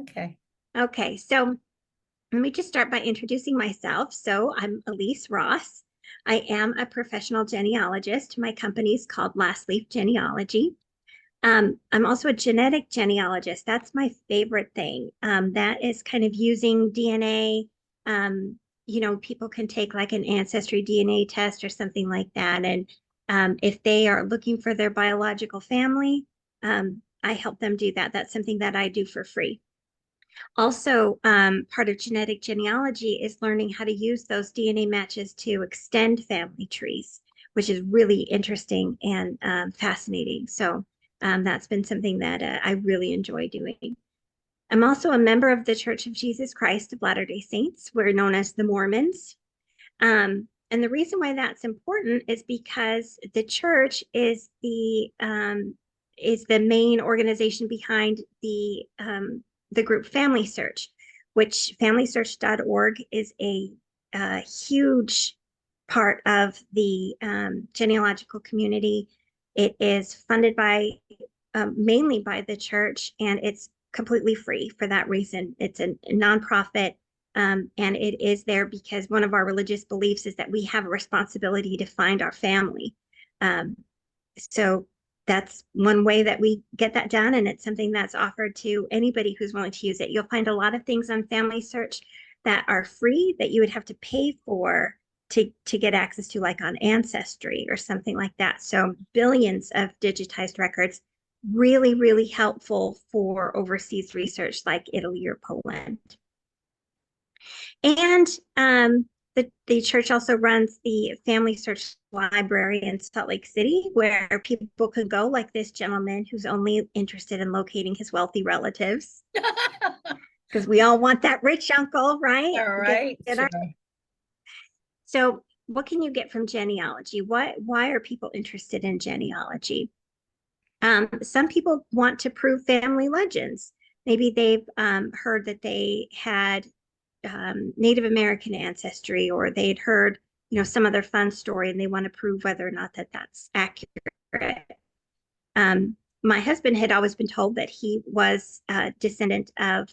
Okay. Okay, so let me just start by introducing myself. So I'm Elyse Ross. I am a professional genealogist. My company is called Last Leaf Genealogy. I'm also a genetic genealogist. That's my favorite thing. That is kind of using DNA. People can take like an ancestry DNA test or something like that. And if they are looking for their biological family, I help them do that. That's something that I do for free. Also, part of genetic genealogy is learning how to use those DNA matches to extend family trees, which is really interesting and fascinating. So that's been something that I really enjoy doing. I'm also a member of the Church of Jesus Christ of Latter-day Saints. We're known as the Mormons. And the reason why that's important is because the church is the main organization behind the group Family Search, which FamilySearch.org is a huge part of the genealogical community. It is funded by mainly by the church, and it's completely free for that reason. It's a nonprofit, and it is there because one of our religious beliefs is that we have a responsibility to find our family. Um, so that's one way that we get that done, and it's something that's offered to anybody who's willing to use it. You'll find a lot of things on Family Search that are free that you would have to pay for to get access to, like on Ancestry or something like that. So billions of digitized records, really, really helpful for overseas research like Italy or Poland. And the church also runs the Family Search Library in Salt Lake City, where people can go, like this gentleman who's only interested in locating his wealthy relatives. Because we all want that rich uncle, right? All right. Sure. So what can you get from genealogy? Why are people interested in genealogy? Some people want to prove family legends. Maybe they've heard that they had Native American ancestry, or they'd heard, some other fun story, and they want to prove whether or not that's accurate. My husband had always been told that he was a descendant of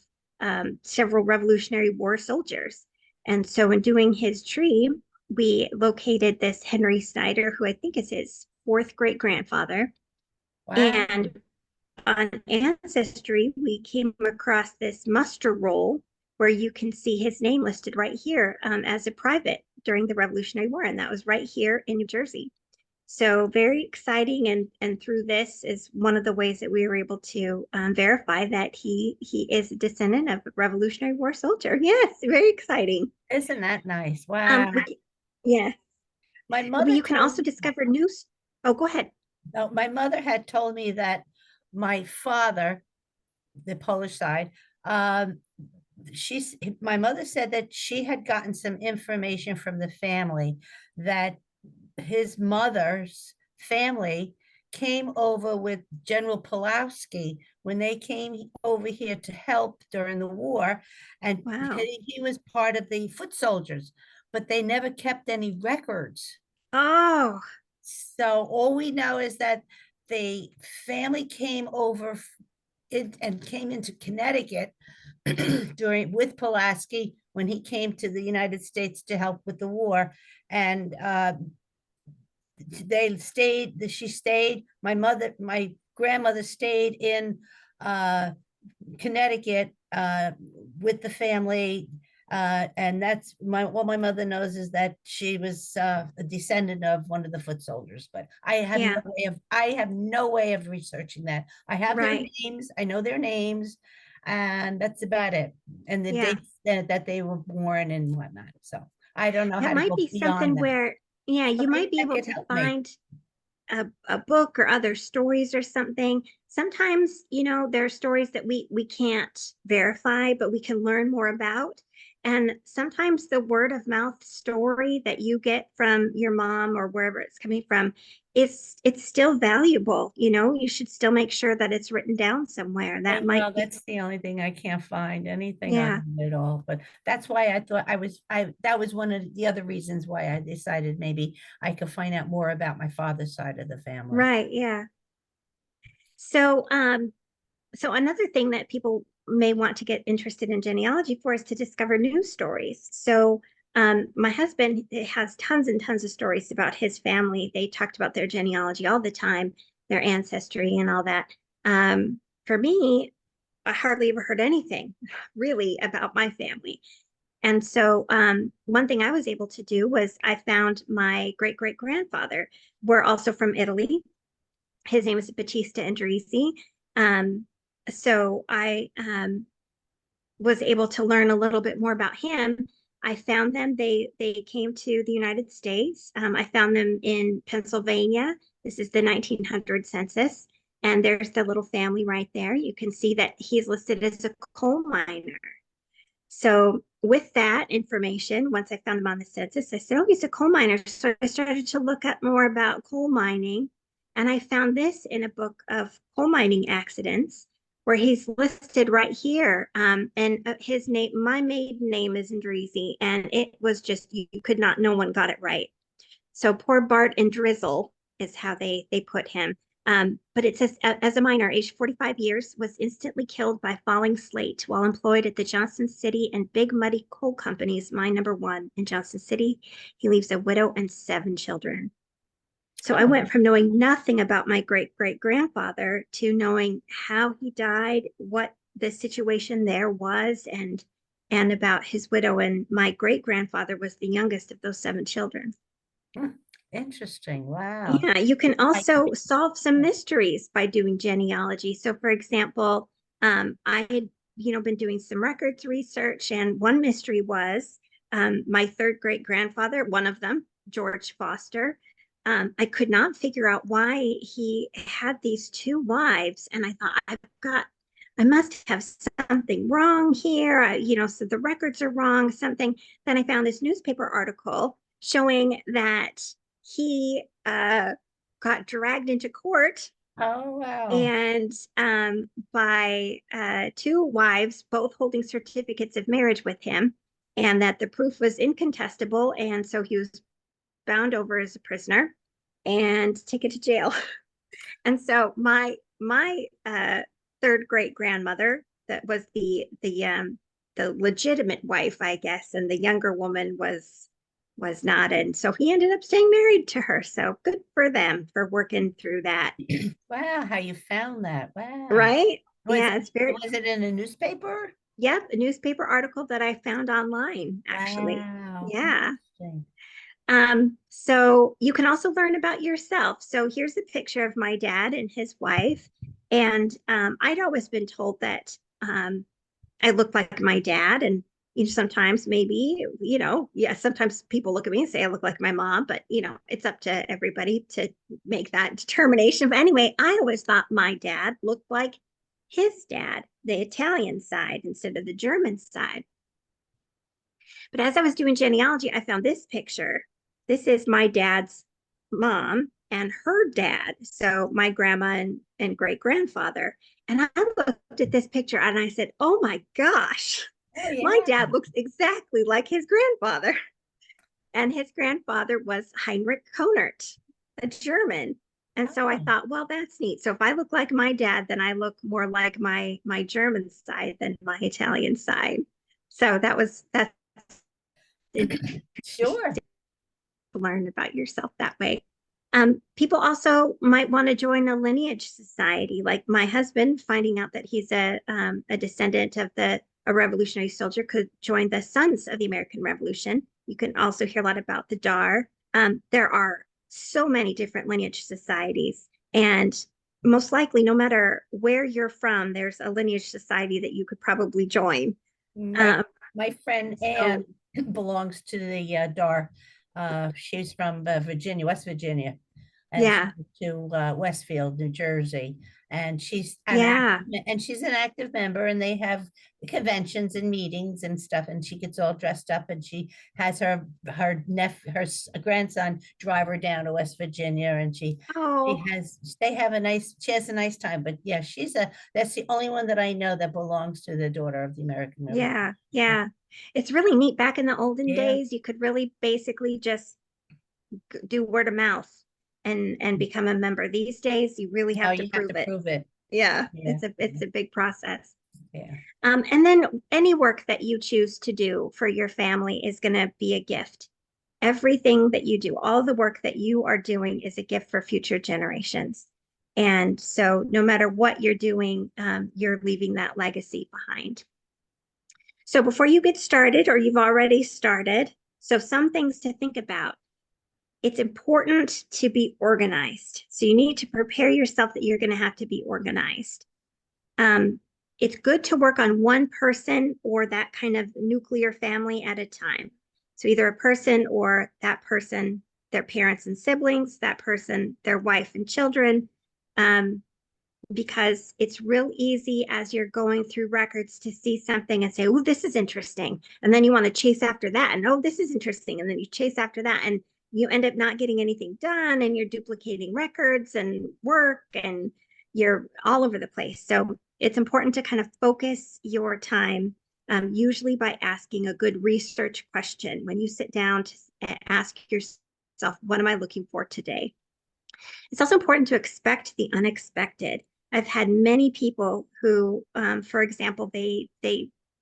several Revolutionary War soldiers. And so in doing his tree, we located this Henry Snyder, who I think is his fourth great grandfather. Wow. And on Ancestry, we came across this muster roll where you can see his name listed right here as a private during the Revolutionary War, and that was right here in New Jersey. So very exciting, and through this is one of the ways that we were able to verify that he is a descendant of a Revolutionary War soldier. Yes, very exciting. Isn't that nice? Wow. Yeah, My mother you can told also me, discover new. Oh, go ahead. no, my mother had told me that my father, the Polish side, my mother said that she had gotten some information from the family that his mother's family came over with General Pulowski when they came over here to help during the war, and Wow. he was part of the foot soldiers, but they never kept any records. Oh, So all we know is that the family came over and came into Connecticut during with Pulaski when he came to the United States to help with the war, and they stayed. She stayed. My grandmother stayed in Connecticut with the family. And that's all my mother knows is that she was a descendant of one of the foot soldiers. But yeah, I have no way of researching that. I have their right. names, I know their names, and that's about it. And the Yeah. dates that they were born and whatnot. So I don't know It how to might go be beyond something that. where, yeah, So you maybe might be that able could to help me. find a book or other stories or something. Sometimes, there are stories that we can't verify, but we can learn more about. And sometimes the word of mouth story that you get from your mom or wherever it's coming from is it's still valuable. You should still make sure that it's written down somewhere. I That know might be, that's the only thing I can't find anything on yeah, it at all. But that's why I thought that was one of the other reasons why I decided maybe I could find out more about my father's side of the family. right, yeah. So, so another thing that people may want to get interested in genealogy for is to discover new stories. So my husband has tons and tons of stories about his family. They talked about their genealogy all the time, their ancestry and all that. For me, I hardly ever heard anything really about my family. And so one thing I was able to do was I found my great great grandfather. We're also from Italy. His name is Battista Andrisi. Um, so I was able to learn a little bit more about him. I found them. They came to the United States. I found them in Pennsylvania. This is the 1900 census. And there's the little family right there. You can see that he's listed as a coal miner. So with that information, once I found him on the census, I said, oh, he's a coal miner. So I started to look up more about coal mining. And I found this in a book of coal mining accidents where he's listed right here. And his name, my maiden name is Andrisi. And it was just, you could not, no one got it right. So poor Bart and Drizzle is how they put him. But it says, as a miner, aged 45 years, was instantly killed by falling slate while employed at the Johnson City and Big Muddy Coal Company's mine number 1 in Johnson City. He leaves a widow and 7 children. So I went from knowing nothing about my great great grandfather to knowing how he died, what the situation there was, and about his widow. And my great grandfather was the youngest of those 7 children. Interesting. Wow. Yeah, you can also solve some mysteries by doing genealogy. So, for example, I had, been doing some records research, and one mystery was my third great grandfather, one of them, George Foster. I could not figure out why he had these 2 wives, and I thought, I must have something wrong here. So the records are wrong, something. Then I found this newspaper article showing that he got dragged into court Oh, wow. and by 2 wives, both holding certificates of marriage with him, and that the proof was incontestable. And so he was bound over as a prisoner and taken to jail. And so my third great grandmother, that was the legitimate wife, I guess, and the younger woman was not. And so he ended up staying married to her. So good for them for working through that. Wow, how you found that. Wow. Right? Was Yeah, it, it's very, was it in a newspaper? yep, a newspaper article that I found online, actually. Wow. Yeah. Interesting. So you can also learn about yourself. So here's a picture of my dad and his wife. And I'd always been told that I look like my dad. And sometimes maybe, yeah, sometimes people look at me and say I look like my mom, but it's up to everybody to make that determination. But anyway, I always thought my dad looked like his dad, the Italian side instead of the German side. But as I was doing genealogy, I found this picture. This is my dad's mom and her dad. So my grandma and great grandfather. And I looked at this picture and I said, oh my gosh, Oh, my yeah. dad looks exactly like his grandfather. And his grandfather was Heinrich Konert, a German. And so I Oh, thought, well, that's neat. So if I look like my dad, then I look more like my German side than my Italian side. So that's interesting sure. to learn about yourself that way. People also might want to join a lineage society, like my husband, finding out that he's a descendant of a revolutionary soldier, could join the Sons of the American Revolution. You can also hear a lot about the DAR. There are so many different lineage societies, and most likely, no matter where you're from, there's a lineage society that you could probably join. My Um, my friend Anne so belongs to the DAR. She's from Virginia, West Virginia, and she yeah, moved to Westfield, New Jersey, and yeah. she's an active member, and they have conventions and meetings and stuff, and she gets all dressed up, and she has her grandson drive her down to West Virginia, and Oh, she has a nice time. But yeah, that's the only one that I know that belongs to the daughter of the American Revolution. yeah, yeah. It's really neat. Back in the olden Yeah. days, you could really basically just do word of mouth and become a member. These days, you really Oh, have to you have to prove it. prove it. Yeah, Yeah. it's a big process. Yeah. And then any work that you choose to do for your family is going to be a gift. Everything that you do, all the work that you are doing is a gift for future generations. And so no matter what you're doing, you're leaving that legacy behind. So before you get started, or you've already started, so some things to think about. It's important to be organized. So you need to prepare yourself that you're going to have to be organized. Um, it's good to work on one person or that kind of nuclear family at a time. So either a person or that person, their parents and siblings, that person, their wife and children, because it's real easy as you're going through records to see something and say, oh, this is interesting. And then you want to chase after that. And oh, this is interesting. And then you chase after that. And you end up not getting anything done, and you're duplicating records and work, and you're all over the place. So it's important to kind of focus your time, usually by asking a good research question when you sit down to ask yourself, what am I looking for today? It's also important to expect the unexpected. I've had many people who, for example, they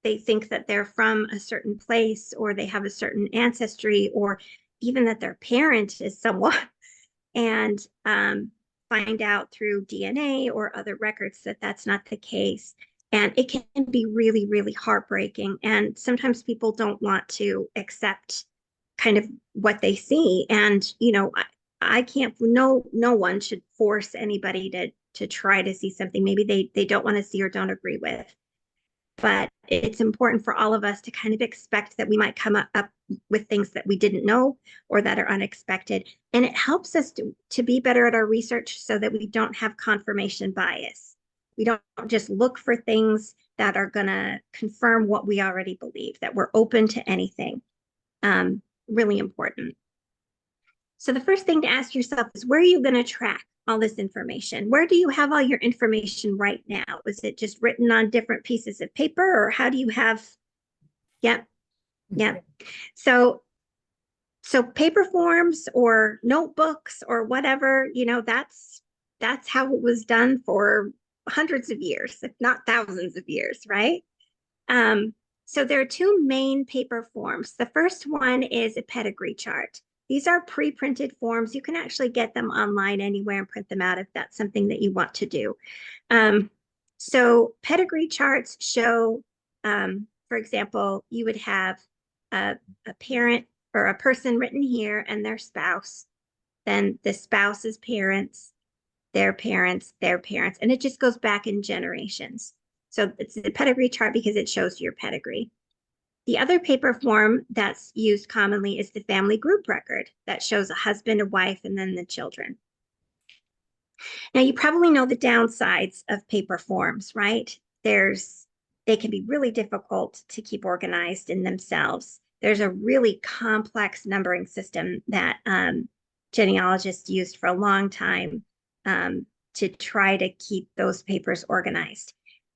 think that they're from a certain place, or they have a certain ancestry, or even that their parent is someone, and find out through DNA or other records that that's not the case. And it can be really, really heartbreaking. And sometimes people don't want to accept kind of what they see. And, I can't, no one should force anybody to try to see something maybe they don't want to see or don't agree with. But it's important for all of us to kind of expect that we might come up with things that we didn't know or that are unexpected. And it helps us to be better at our research so that we don't have confirmation bias. We don't just look for things that are going to confirm what we already believe, that we're open to anything. Really important. So the first thing to ask yourself is, where are you going to track all this information? Where do you have all your information right now? Is it just written on different pieces of paper, or how do you have? Yep. Yep. So paper forms or notebooks or whatever, that's how it was done for hundreds of years, if not thousands of years, right? So there are two main paper forms. The first one is a pedigree chart. These are pre-printed forms. You can actually get them online anywhere and print them out if that's something that you want to do. So pedigree charts show, for example, you would have a parent or a person written here and their spouse, then the spouse's parents, their parents, their parents, and it just goes back in generations. So it's a pedigree chart because it shows your pedigree. The other paper form that's used commonly is the family group record that shows a husband, a wife, and then the children. Now, you probably know the downsides of paper forms, right? They can be really difficult to keep organized in themselves. There's a really complex numbering system that genealogists used for a long time to try to keep those papers organized.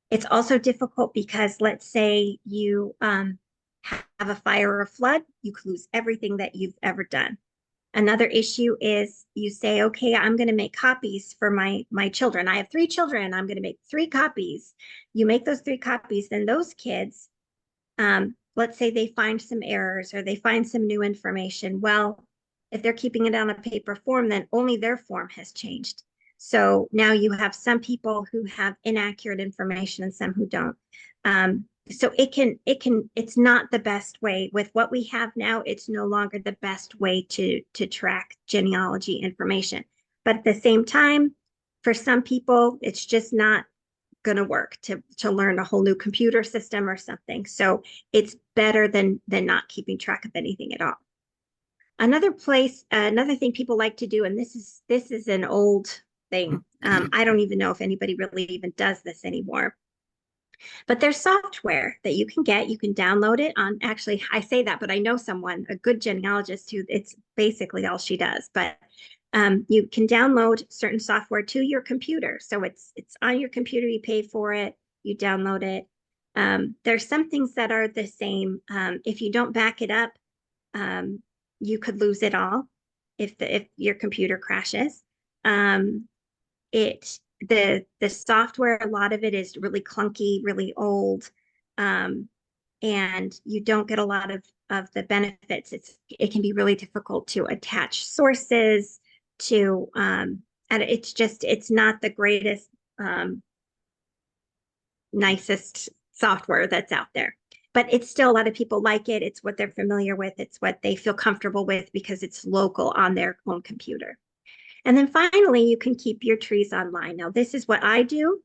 It's also difficult because, let's say you have a fire or a flood, you could lose everything that you've ever done. Another issue is you say, okay, I'm going to make copies for my children. I have 3 children. I'm going to make 3 copies. You make those 3 copies, then those kids, let's say they find some errors or they find some new information. Well, if they're keeping it on a paper form, then only their form has changed. So now you have some people who have inaccurate information and some who don't. So it's not the best way. With what we have now, it's no longer the best way to track genealogy information. But at the same time, for some people, it's just not going to work to learn a whole new computer system or something. So it's better than not keeping track of anything at all. Another thing people like to do, and this is an old thing. I don't even know if anybody really even does this anymore. But there's software that you can get. You can download it on, actually, I say that, but I know someone, a good genealogist, who it's basically all she does. But you can download certain software to your computer. So it's on your computer, you pay for it, you download it. There's some things that are the same. If you don't back it up, you could lose it all if your computer crashes. the software, a lot of it is really clunky, really old, and you don't get a lot of the benefits. It can be really difficult to attach sources to, and it's not the greatest, nicest software that's out there. But it's still, a lot of people like it. It's what they're familiar with. It's what they feel comfortable with because it's local on their own computer. And then finally, you can keep your trees online. Now, this is what I do,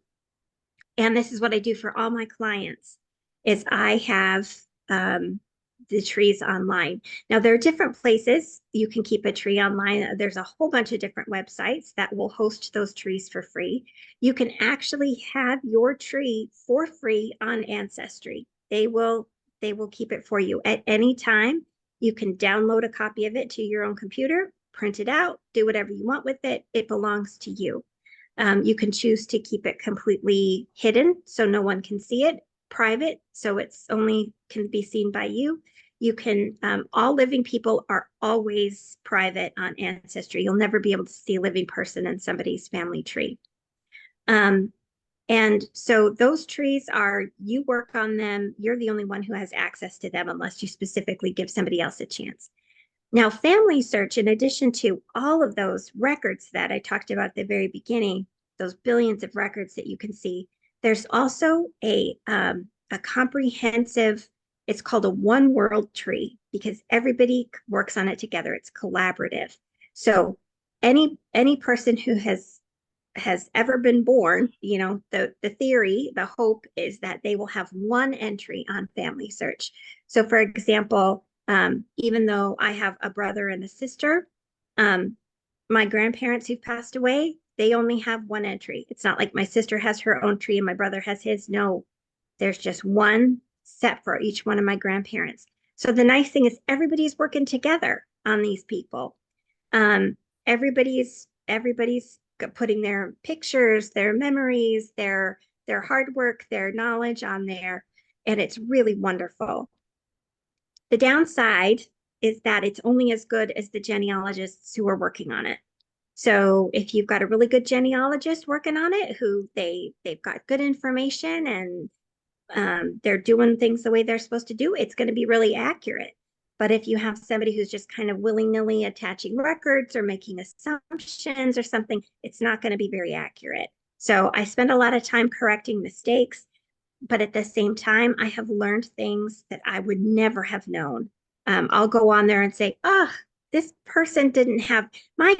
and this is what I do for all my clients, is I have the trees online. Now, there are different places you can keep a tree online. There's a whole bunch of different websites that will host those trees for free. You can actually have your tree for free on Ancestry. They will keep it for you at any time. You can download a copy of it to your own computer, print it out, do whatever you want with it. It belongs to you. You can choose to keep it completely hidden so no one can see it, private so it's only can be seen by you. You can, all living people are always private on Ancestry. You'll never be able to see a living person in somebody's family tree. And so those trees are, you work on them, you're the only one who has access to them unless you specifically give somebody else a chance. Now, Family Search, in addition to all of those records that I talked about at the very beginning, those billions of records that you can see, there's also a comprehensive, it's called a one world tree because everybody works on it together. It's collaborative. So any person who has ever been born, the theory, the hope is that they will have one entry on Family Search. So for example, even though I have a brother and a sister, my grandparents who've passed away, they only have one entry. It's not like my sister has her own tree and my brother has his. No, there's just one set for each one of my grandparents. So the nice thing is everybody's working together on these people. Everybody's putting their pictures, their memories, their hard work, their knowledge on there, and it's really wonderful. The downside is that it's only as good as the genealogists who are working on it. So if you've got a really good genealogist working on it, who they've got good information and they're doing things the way they're supposed to do, it's going to be really accurate. But if you have somebody who's just kind of willy-nilly attaching records or making assumptions or something, it's not going to be very accurate. So I spend a lot of time correcting mistakes, but at the same time, I have learned things that I would never have known. I'll go on there and say, this person didn't have, my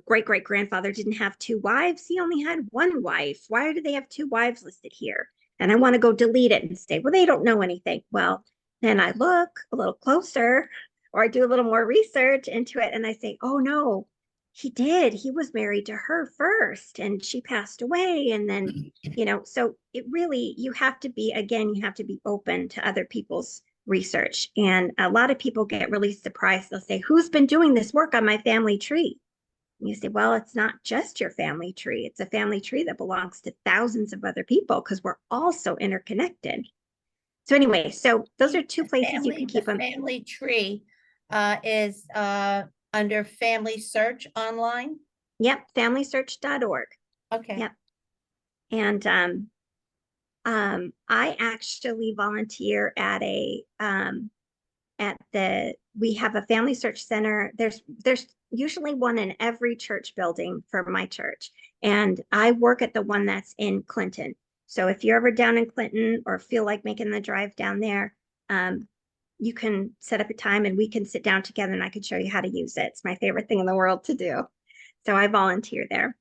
great grandfather didn't have two wives. He only had one wife. Why do they have two wives listed here? And I want to go delete it and say, well, they don't know anything. Well, then I look a little closer or I do a little more research into it and I say, oh no, he did. He was married to her first and she passed away. And then, so it really, you have to be open to other people's research. And a lot of people get really surprised. They'll say, who's been doing this work on my family tree? And you say, well, it's not just your family tree. It's a family tree that belongs to thousands of other people because we're all so interconnected. So anyway, so those are two places you can keep them. Family tree is under Family Search online. Yep, familysearch.org. Okay. Yep. And I actually volunteer at we have a family search center. There's usually one in every church building for my church. And I work at the one that's in Clinton. So if you're ever down in Clinton or feel like making the drive down there, you can set up a time and we can sit down together and I can show you how to use it. It's my favorite thing in the world to do. So I volunteer there.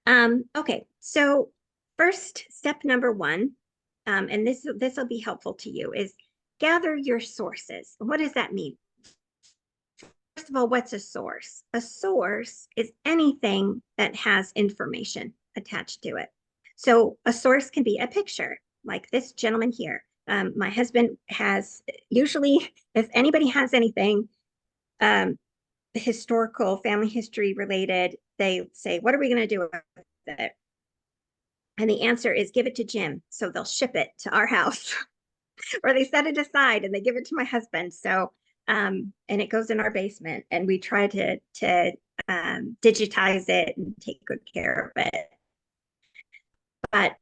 Okay, so first step number one, and this will be helpful to you, is gather your sources. What does that mean? First of all, what's a source? A source is anything that has information attached to it. So a source can be a picture, like this gentleman here. My husband has, usually, if anybody has anything historical, family history related, they say, what are we going to do with it? And the answer is give it to Jim. So they'll ship it to our house or they set it aside and they give it to my husband. So And it goes in our basement, and we try to digitize it and take good care of it. But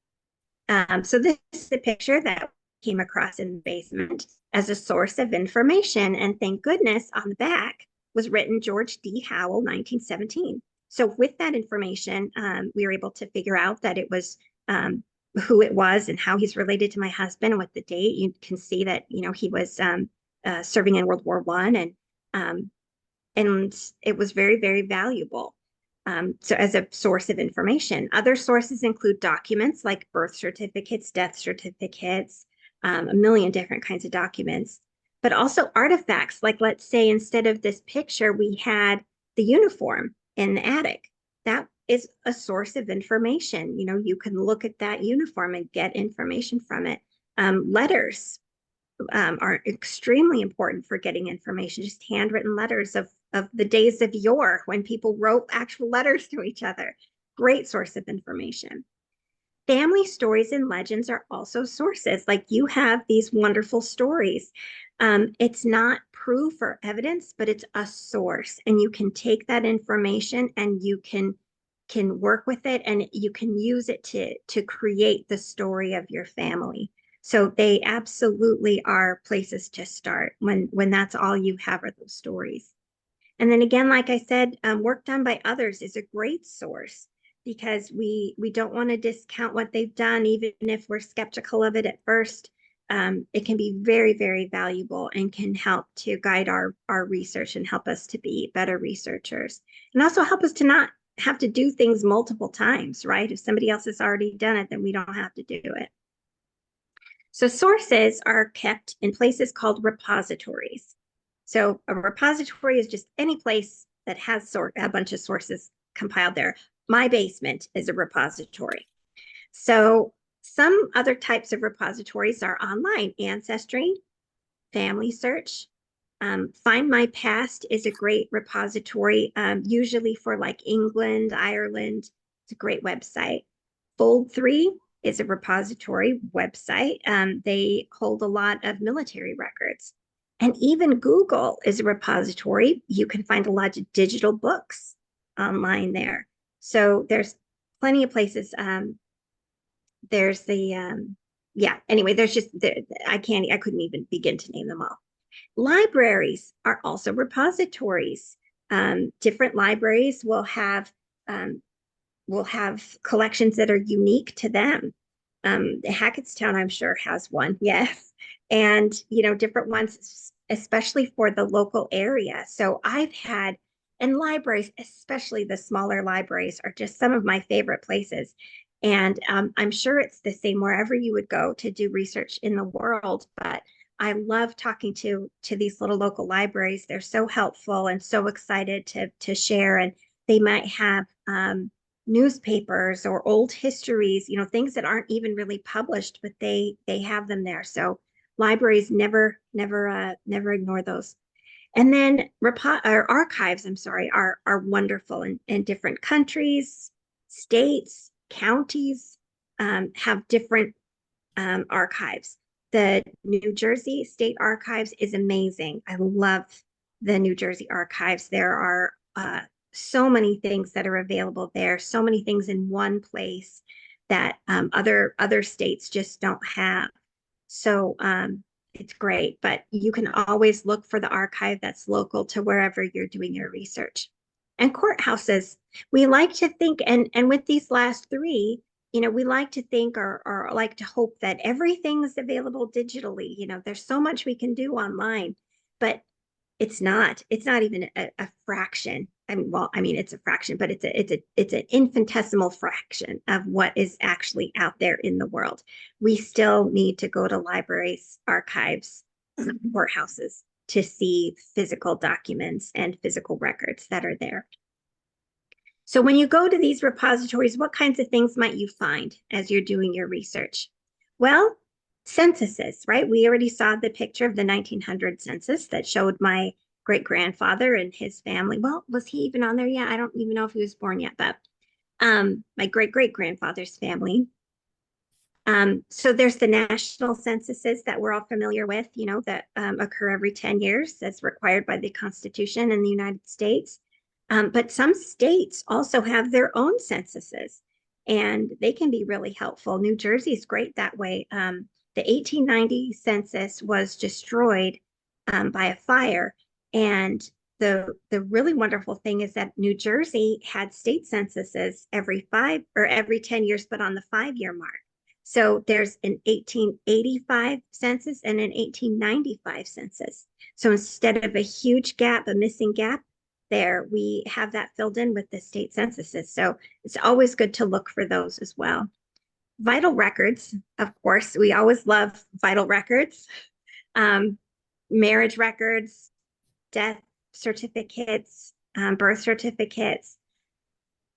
so this is the picture that came across in the basement as a source of information. And thank goodness on the back was written George D. Howell, 1917. So with that information, we were able to figure out that it was who it was and how he's related to my husband. And with the date, you can see that, he was serving in World War I, and it was very, very valuable. So as a source of information. Other sources include documents like birth certificates, death certificates, a million different kinds of documents, but also artifacts. Like, let's say instead of this picture, we had the uniform in the attic. That is a source of information. You can look at that uniform and get information from it. Letters are extremely important for getting information, just handwritten letters of the days of yore when people wrote actual letters to each other. Great source of information. Family stories and legends are also sources. Like, you have these wonderful stories. It's not proof or evidence, but it's a source, and you can take that information and you can work with it, and you can use it to create the story of your family. So they absolutely are places to start when that's all you have are those stories. And then again, like I said, work done by others is a great source, because we don't want to discount what they've done, even if we're skeptical of it at first. It can be very, very valuable and can help to guide our research and help us to be better researchers, and also help us to not have to do things multiple times, right? If somebody else has already done it, then we don't have to do it. So sources are kept in places called repositories. So a repository is just any place that has a bunch of sources compiled there. My basement is a repository. So some other types of repositories are online: Ancestry, Family Search. Find My Past is a great repository, usually for like England, Ireland. It's a great website. Fold3 is a repository website. They hold a lot of military records. And even Google is a repository. You can find a lot of digital books online there. So there's plenty of places. There's the, yeah, anyway, there's just, I couldn't even begin to name them all. Libraries are also repositories. Different libraries will have collections that are unique to them. Hackettstown, I'm sure, has one, yes. And, different ones, especially for the local area. So and libraries, especially the smaller libraries, are just some of my favorite places. And I'm sure it's the same wherever you would go to do research in the world. But I love talking to these little local libraries. They're so helpful and so excited to share. And they might have newspapers or old histories, things that aren't even really published, but they have them there. So libraries never ignore those. And then archives, I'm sorry, are wonderful in different countries, states, counties, have different archives. The New Jersey State Archives is amazing. I love the New Jersey Archives. There are so many things that are available there, so many things in one place that other states just don't have. So it's great, but you can always look for the archive that's local to wherever you're doing your research. And courthouses, we like to think, and with these last three, we like to think or like to hope that everything's available digitally. There's so much we can do online, but it's not even a fraction. It's a fraction, but it's an infinitesimal fraction of what is actually out there in the world. We still need to go to libraries, archives, courthouses to see physical documents and physical records that are there. So when you go to these repositories, what kinds of things might you find as you're doing your research? Well, censuses, right? We already saw the picture of the 1900 census that showed my great-grandfather and his family. Well, was he even on there yet? I don't even know if he was born yet, but my great-great-grandfather's family. So there's the national censuses that we're all familiar with, that occur every 10 years as required by the Constitution in the United States. But some states also have their own censuses, and they can be really helpful. New Jersey is great that way. The 1890 census was destroyed by a fire, and the really wonderful thing is that New Jersey had state censuses every 10 years, but on the 5-year mark. So there's an 1885 census and an 1895 census. So instead of a huge gap, a missing gap there, we have that filled in with the state censuses. So it's always good to look for those as well. Vital records, of course, we always love vital records. Marriage records, death certificates, birth certificates.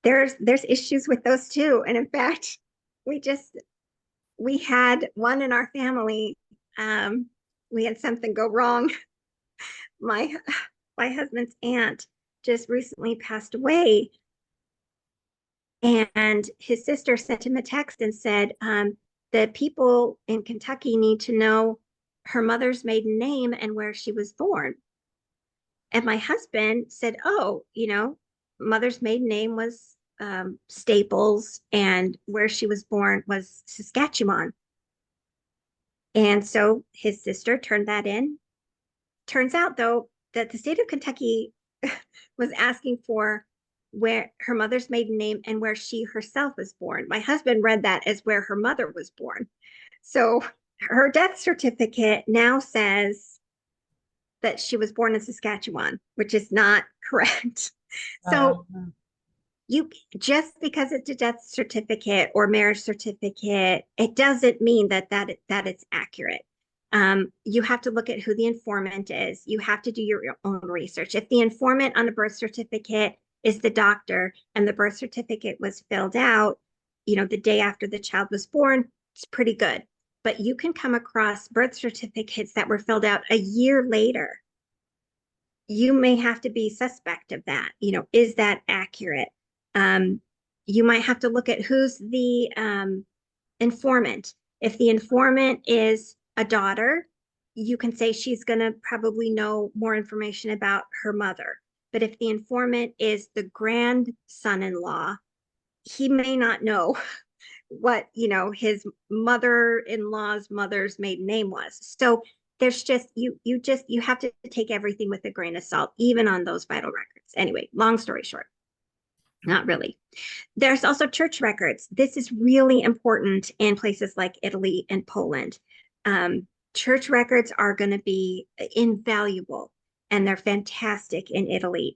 There's issues with those too. And in fact, we had one in our family. We had something go wrong. My husband's aunt just recently passed away, and his sister sent him a text and said, the people in Kentucky need to know her mother's maiden name and where she was born. And my husband said, oh, mother's maiden name was Staples, and where she was born was Saskatchewan. And so his sister turned that in. Turns out, though, that the state of Kentucky was asking for where her mother's maiden name and where she herself was born. My husband read that as where her mother was born. So her death certificate now says that she was born in Saskatchewan, which is not correct. So you just because it's a death certificate or marriage certificate, it doesn't mean that it's accurate. You have to look at who the informant is. You have to do your own research. If the informant on a birth certificate is the doctor and the birth certificate was filled out, the day after the child was born, it's pretty good. But you can come across birth certificates that were filled out a year later. You may have to be suspect of that. Is that accurate? You might have to look at who's the informant. If the informant is a daughter, you can say she's going to probably know more information about her mother. But if the informant is the grandson-in-law, he may not know what, his mother-in-law's mother's maiden name was. So there's just, you have to take everything with a grain of salt, even on those vital records. Anyway, long story short, not really. There's also church records. This is really important in places like Italy and Poland. Church records are going to be invaluable, and they're fantastic in Italy.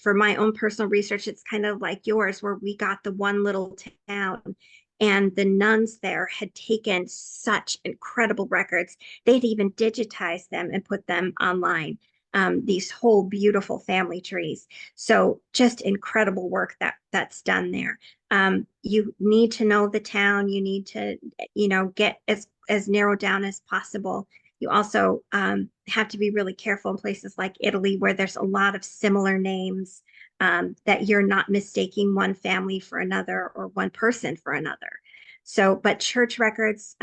For my own personal research, it's kind of like yours, where we got the one little town, and the nuns there had taken such incredible records. They'd even digitized them and put them online. These whole beautiful family trees. So just incredible work that's done there. You need to know the town. You need to, get as narrowed down as possible. You also have to be really careful in places like Italy, where there's a lot of similar names, that you're not mistaking one family for another or one person for another. So, but church records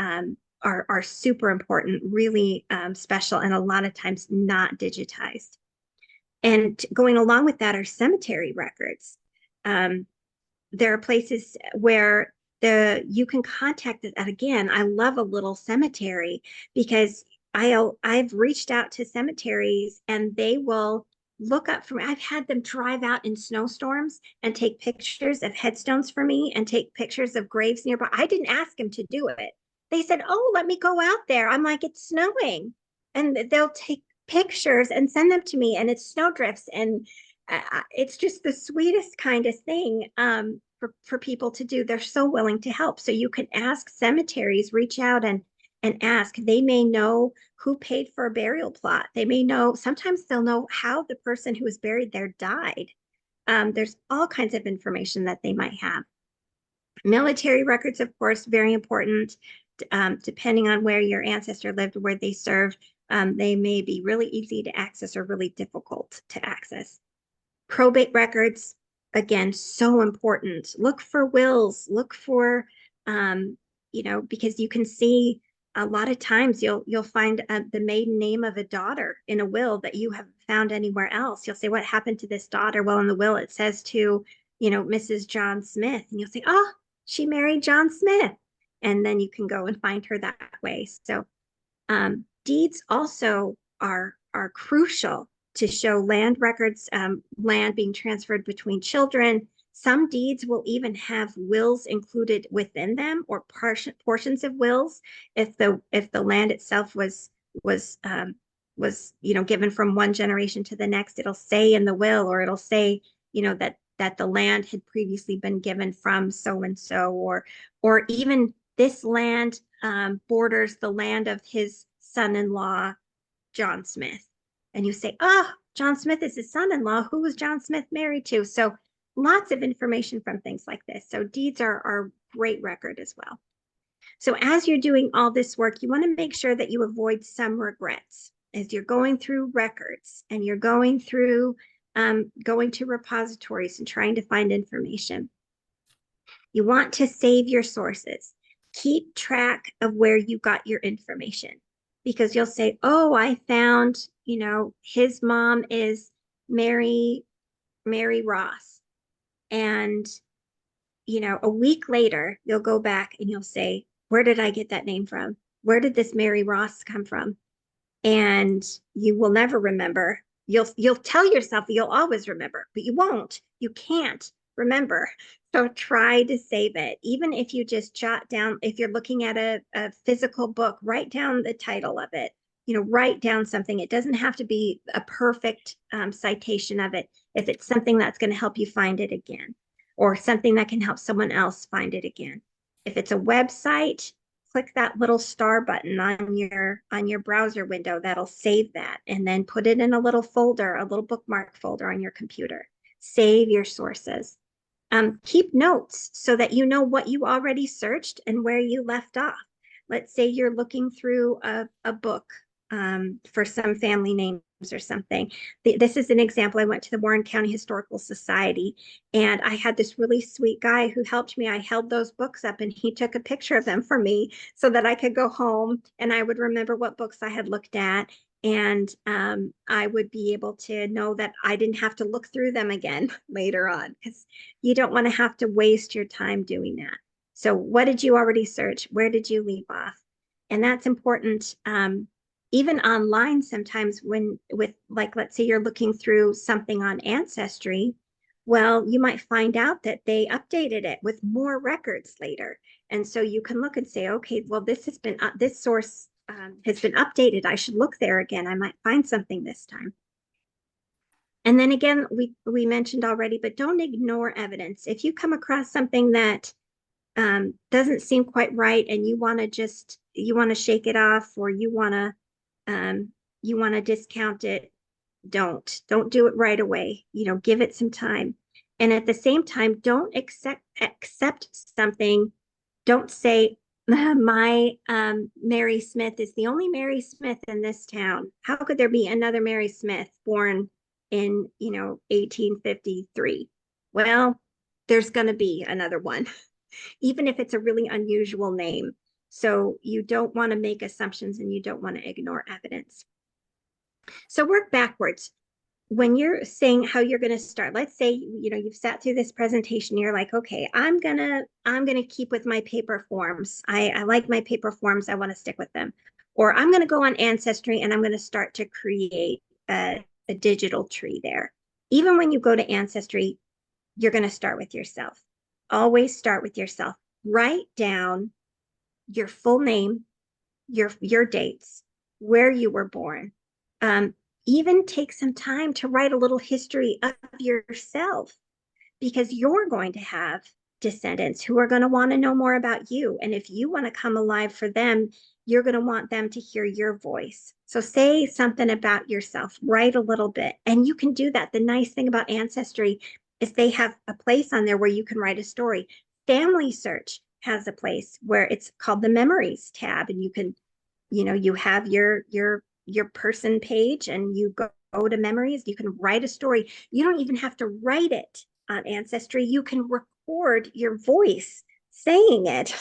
are super important, really special, and a lot of times not digitized. And going along with that are cemetery records. There are places where you can contact it. And again, I love a little cemetery, because I've reached out to cemeteries and they will look up for me. I've had them drive out in snowstorms and take pictures of headstones for me and take pictures of graves nearby. I didn't ask them to do it. They said, oh, let me go out there. I'm like, it's snowing. And they'll take pictures and send them to me, and it's snowdrifts. And it's just the sweetest, kindest thing for people to do. They're so willing to help. So you can ask cemeteries, reach out and ask. They may know who paid for a burial plot. They may know, sometimes they'll know how the person who was buried there died. There's all kinds of information that they might have. Military records, of course, very important. Depending on where your ancestor lived, where they served, they may be really easy to access or really difficult to access. Probate records, again, so important. Look for wills, look for because you can see a lot of times you'll find the maiden name of a daughter in a will that you haven't found anywhere else. You'll say, what happened to this daughter? Well, in the will, it says to, Mrs. John Smith. And you'll say, oh, she married John Smith. And then you can go and find her that way. So deeds also are crucial to show land records, land being transferred between children. Some deeds will even have wills included within them, or portions of wills. If the land itself was given from one generation to the next, it'll say in the will, or it'll say that the land had previously been given from so and so, or even this land borders the land of his son-in-law John Smith. And you say, oh, John Smith is his son-in-law. Who was John Smith married to? So lots of information from things like this. So deeds are great record as well. So as you're doing all this work, you want to make sure that you avoid some regrets as you're going through records and you're going through going to repositories and trying to find information. You want to save your sources. Keep track of where you got your information, because you'll say, oh, I found, his mom is Mary Ross. And, a week later, you'll go back and you'll say, where did I get that name from? Where did this Mary Ross come from? And you will never remember. You'll tell yourself you'll always remember, but you won't. You can't remember. So try to save it. Even if you just jot down, if you're looking at a physical book, write down the title of it. Write down something. It doesn't have to be a perfect citation of it. If it's something that's going to help you find it again, or something that can help someone else find it again. If it's a website, click that little star button on your browser window. That'll save that, and then put it in a little folder, a little bookmark folder on your computer. Save your sources. Keep notes so that you know what you already searched and where you left off. Let's say you're looking through a book for some family names or something. This is an example. I went to the Warren County Historical Society, and I had this really sweet guy who helped me. I held those books up and he took a picture of them for me so that I could go home and I would remember what books I had looked at. And I would be able to know that I didn't have to look through them again later on, because you don't want to have to waste your time doing that. So what did you already search? Where did you leave off? And that's important. Even online sometimes, let's say you're looking through something on Ancestry, well, you might find out that they updated it with more records later. And so you can look and say, okay, well, this source has been updated. I should look there again. I might find something this time. And then again, we mentioned already, but don't ignore evidence. If you come across something that doesn't seem quite right and you want to shake it off, or you want to discount it, don't do it right away. Give it some time. And at the same time, don't accept something. Don't say, my Mary Smith is the only Mary Smith in this town. How could there be another Mary Smith born in 1853? Well, there's going to be another one, even if it's a really unusual name. So you don't want to make assumptions and you don't want to ignore evidence. So work backwards. When you're saying how you're going to start, let's say, you've sat through this presentation, you're like, okay, I'm going to keep with my paper forms. I like my paper forms. I want to stick with them. Or I'm going to go on Ancestry and I'm going to start to create a digital tree there. Even when you go to Ancestry, you're going to start with yourself. Always start with yourself. Write down your full name, your dates, where you were born. Even take some time to write a little history of yourself, because you're going to have descendants who are going to want to know more about you. And if you want to come alive for them, you're going to want them to hear your voice. So say something about yourself, write a little bit, and you can do that. The nice thing about Ancestry is they have a place on there where you can write a story. Family Search has a place where it's called the Memories tab, and you can, you have your person page and you go to Memories, you can write a story. You don't even have to write it on Ancestry. You can record your voice saying it.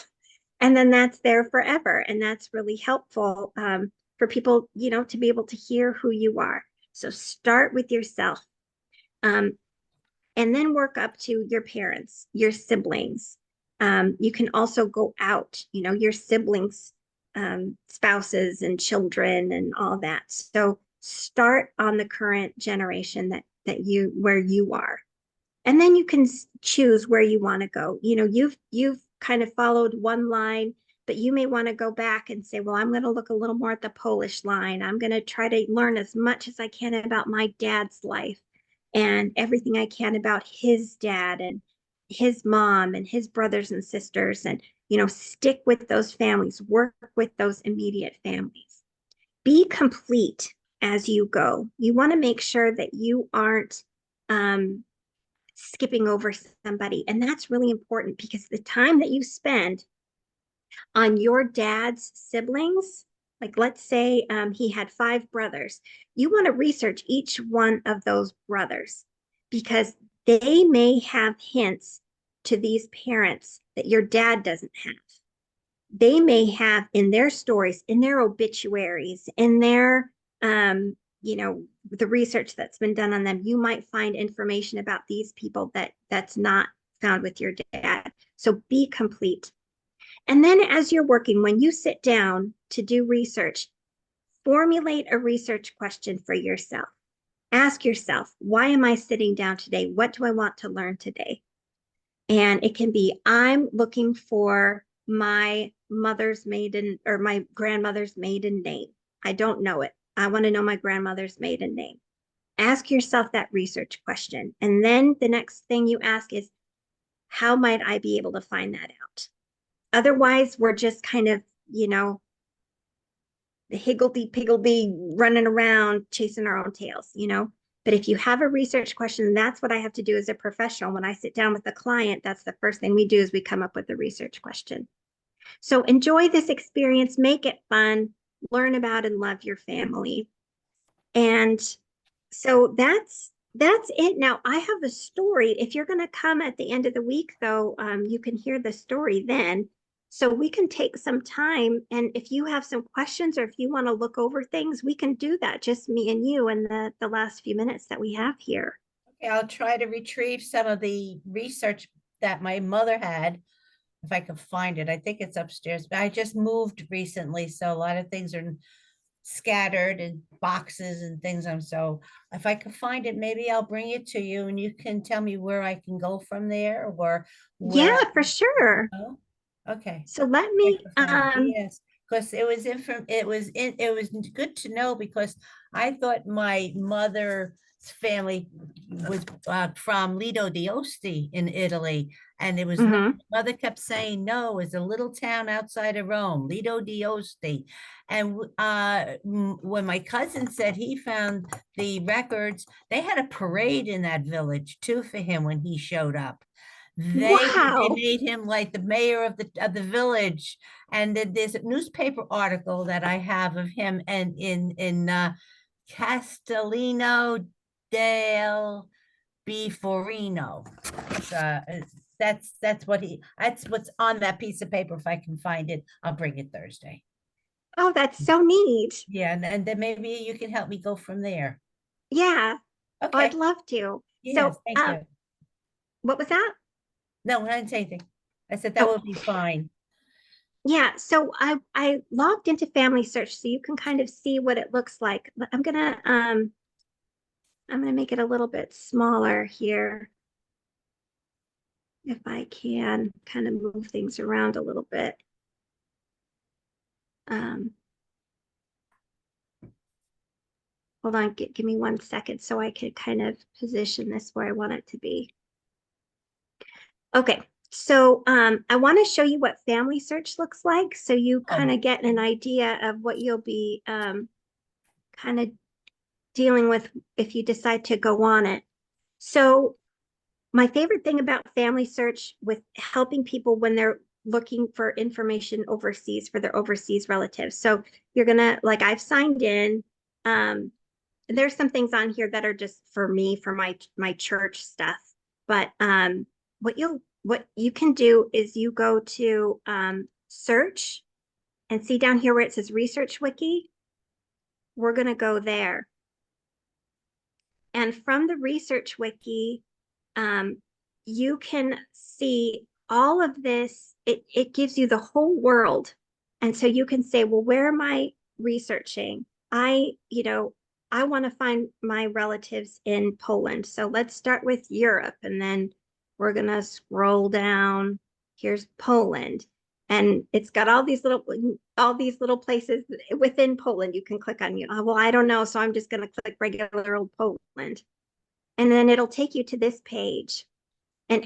And then that's there forever. And that's really helpful for people, to be able to hear who you are. So start with yourself. Um, and then work up to your parents, your siblings. You can also go out, your siblings, spouses and children and all that. So start on the current generation where you are. And then you can choose where you want to go. You've kind of followed one line, but you may want to go back and say, well, I'm going to look a little more at the Polish line. I'm going to try to learn as much as I can about my dad's life and everything I can about his dad and his mom and his brothers and sisters. And, stick with those families, work with those immediate families. Be complete as you go. You want to make sure that you aren't skipping over somebody. And that's really important because the time that you spend on your dad's siblings, like let's say he had 5 brothers, you want to research each one of those brothers because they may have hints to these parents that your dad doesn't have. They may have in their stories, in their obituaries, in their the research that's been done on them, you might find information about these people that's not found with your dad. So be complete. And then as you're working, when you sit down to do research, formulate a research question for yourself. Ask yourself, why am I sitting down today? What do I want to learn today? And it can be, I'm looking for my mother's maiden or my grandmother's maiden name. I don't know it. I want to know my grandmother's maiden name. Ask yourself that research question. And then the next thing you ask is, how might I be able to find that out? Otherwise, we're just kind of, the higgledy-piggledy running around chasing our own tails, But if you have a research question, that's what I have to do as a professional. When I sit down with a client, that's the first thing we do is we come up with a research question. So enjoy this experience, make it fun, learn about and love your family. And so that's it. Now I have a story. If you're going to come at the end of the week, though, you can hear the story then. So we can take some time. And if you have some questions or if you want to look over things, we can do that. Just me and you in the last few minutes that we have here. Okay, I'll try to retrieve some of the research that my mother had, if I can find it. I think it's upstairs, but I just moved recently, so a lot of things are scattered in boxes and things. So if I can find it, maybe I'll bring it to you and you can tell me where I can go from there or where Yeah, I for can sure. go. Okay. So let I me can find it. Yes, because it was good to know because I thought my mother's family was from Lido d'Osti in Italy, and it was not. mhm. Mother kept saying no, it's a little town outside of Rome, Lido d'Osti. And when my cousin said he found the records, they had a parade in that village too for him when he showed up. They Wow. made him like the mayor of the village, and then there's a newspaper article that I have of him and in Castellino del Biforino. That's what's on that piece of paper. If I can find it, I'll bring it Thursday. Oh, that's so neat. Yeah, and then maybe you can help me go from there. Yeah. Oh, I'd Okay. love to. Yes, So, thank you. what was that? No, I didn't say anything. I said that Oh, would be fine. yeah. So I logged into Family Search so you can kind of see what it looks like. But I'm gonna make it a little bit smaller here if I can kind of move things around a little bit. Um, hold on, give me 1 second so I could kind of position this where I want it to be. Okay, so I want to show you what Family Search looks like so you kind Oh, of get an idea of what you'll be kind of dealing with if you decide to go on it. So my favorite thing about Family Search with helping people when they're looking for information overseas for their overseas relatives. So you're gonna, like, I've signed in. Um, there's some things on here that are just for me, for my church stuff. But what you can do is you go to search, and see down here where it says Research Wiki, we're going to go there. And from the Research Wiki, you can see all of this. It gives you the whole world. And so you can say, well, where am I researching? I want to find my relatives in Poland. So let's start with Europe. And then we're going to scroll down. Here's Poland. And it's got all these little places within Poland you can click on. Well, I don't know. So I'm just going to click regular old Poland. And then it'll take you to this page. And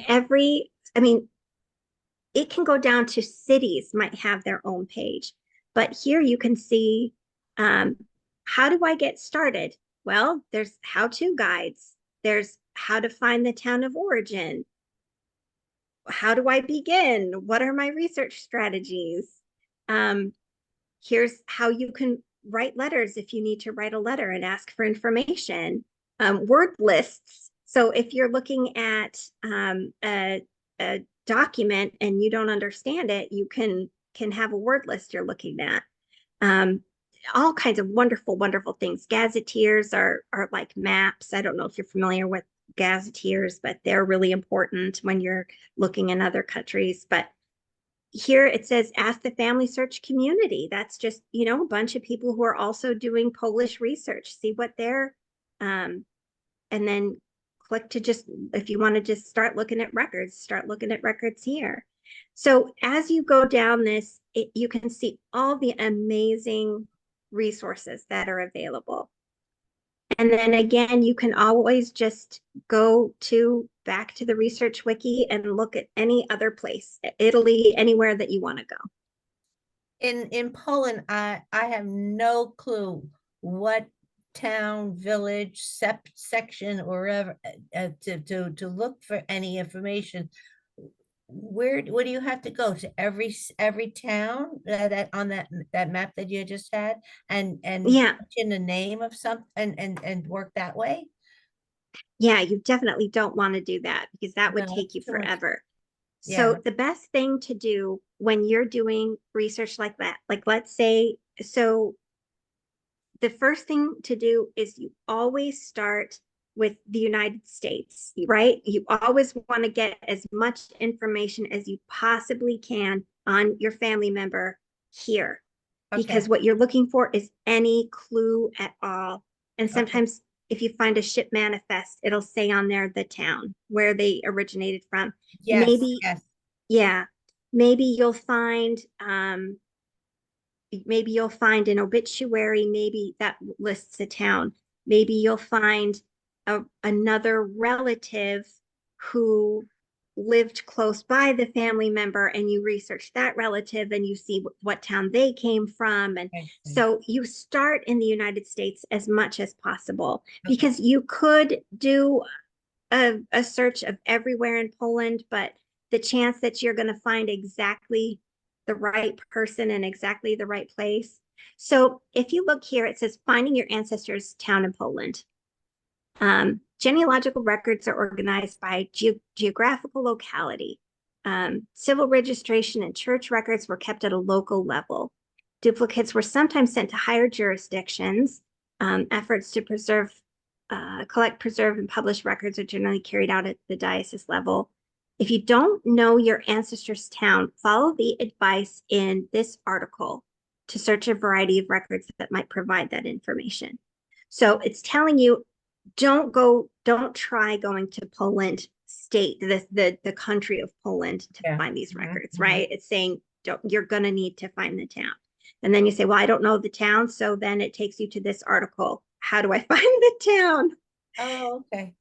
it can go down to cities might have their own page. But here you can see, how do I get started? Well, there's how-to guides. There's how to find the town of origin. How do I begin? What are my research strategies? Here's how you can write letters if you need to write a letter and ask for information. Word lists. So if you're looking at a document and you don't understand it, you can have a word list you're looking at. All kinds of wonderful, wonderful things. Gazetteers are like maps. I don't know if you're familiar with gazetteers, but they're really important when you're looking in other countries. But here it says, ask the family search community. That's just, a bunch of people who are also doing Polish research. See what they're, and then click to just, if you want to just start looking at records here. So as you go down this, you can see all the amazing resources that are available. And then again, you can always just go back to the Research Wiki and look at any other place, Italy, anywhere that you want to go. In Poland, I have no clue what town, village, section, or wherever to look for any information. Where do you have to go to every town that on that map that you just had, and Yeah, put in the name of something and work that way? yeah, you definitely don't want to do that because that would No, take you too much. forever. Yeah. So the best thing to do when you're doing research like that, like let's say, so the first thing to do is you always start with the United States, right? You always want to get as much information as you possibly can on your family member here, because Okay. what you're looking for is any clue at all. And Okay. sometimes if you find a ship manifest, it'll say on there the town where they originated from. Yes. Maybe, Yes. yeah, maybe you'll find an obituary, maybe that lists a town. Maybe you'll find another relative who lived close by the family member, and you research that relative and you see what town they came from. And Okay. so you start in the United States as much as possible, Okay. because you could do a search of everywhere in Poland, but the chance that you're going to find exactly the right person in exactly the right place. So if you look here, it says finding your ancestors' town in Poland. Genealogical records are organized by geographical locality. Civil registration and church records were kept at a local level. Duplicates were sometimes sent to higher jurisdictions. Efforts to collect, preserve, and publish records are generally carried out at the diocese level. If you don't know your ancestor's town, follow the advice in this article to search a variety of records that might provide that information. So it's telling you, don't try going to Poland state, the country of Poland, to Yeah. find these Mhm, records, mhm. right? It's saying you're going to need to find the town. And then you say, well, I don't know the town. So then it takes you to this article. How do I find the town? Oh, okay.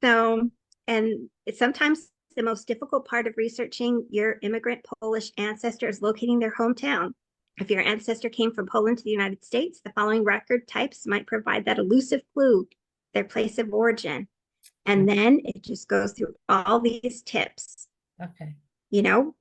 So, and it's sometimes the most difficult part of researching your immigrant Polish ancestor is locating their hometown. If your ancestor came from Poland to the United States, the following record types might provide that elusive clue, their place of origin. And then it just goes through all these tips. Okay.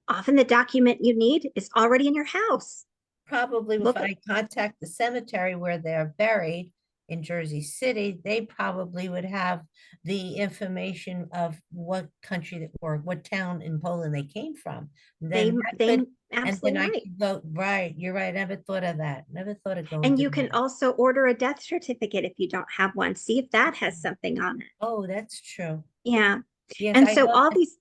Often the document you need is already in your house. Probably if Look at, I contact the cemetery where they're buried, in Jersey City, they probably would have the information of what country that, or what town in Poland they came from. They Then that they could, and then absolutely I right. could go, right, you're right, never thought of that. Never thought of going And to you can that. also order a death certificate if you don't have one. See if that has something on it. Oh, that's true. Yeah. Yes, And I so know all that. these,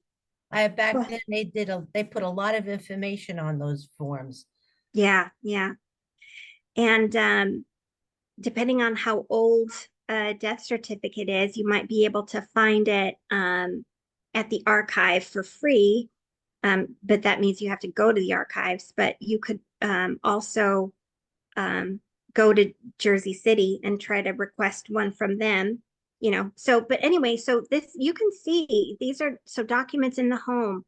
Back well, then they put a lot of information on those forms. yeah, yeah. And depending on how old a death certificate is, you might be able to find it at the archive for free. But that means you have to go to the archives. But you could also um, go to Jersey City and try to request one from them. So, but anyway, so this, you can see, these are so documents in the home.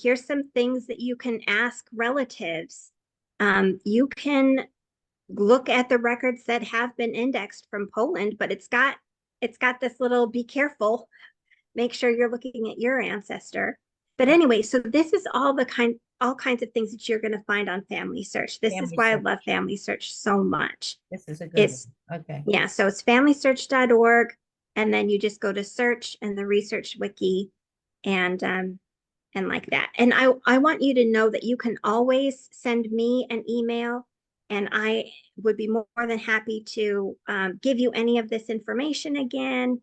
Here's some things that you can ask relatives. You can look at the records that have been indexed from Poland, but it's got this little be careful, make sure you're looking at your ancestor. But anyway, so this is all kinds of things that you're going to find on Family Search. This is Family why I search. love Family Search so much. This is a good It's one. Okay. Yeah, so it's familysearch.org, and then you just go to search and the research wiki, and like that. And I want you to know that you can always send me an email, and I would be more than happy to give you any of this information again,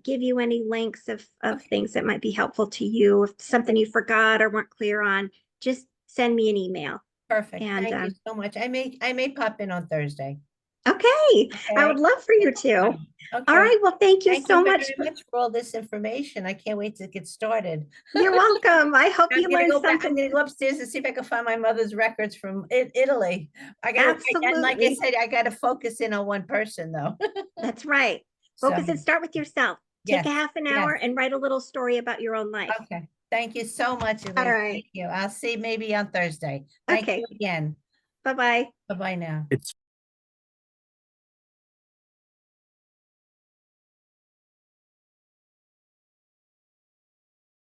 give you any links of Okay. things that might be helpful to you. If something you forgot or weren't clear on, just send me an email. Perfect. And Thank you so much. I may pop in on Thursday. okay, I would Okay. love for you to. All Okay. right, well, thank you Thank you so very much. much for all this information. I can't wait to get started. You're welcome. I hope I'm you gonna learned go back. I'm something. gonna go upstairs and see if I can find my mother's records from Italy. And like I Absolutely. said, I gotta focus in on one person though. That's right. So, Focus and start with yourself. Take yes, a half an hour yes. and write a little story about your own life. Okay. Thank you so much, All Elyse. right. Thank you. I'll see you maybe on Thursday. Thank you Okay. again. Bye-bye. Bye-bye now. It's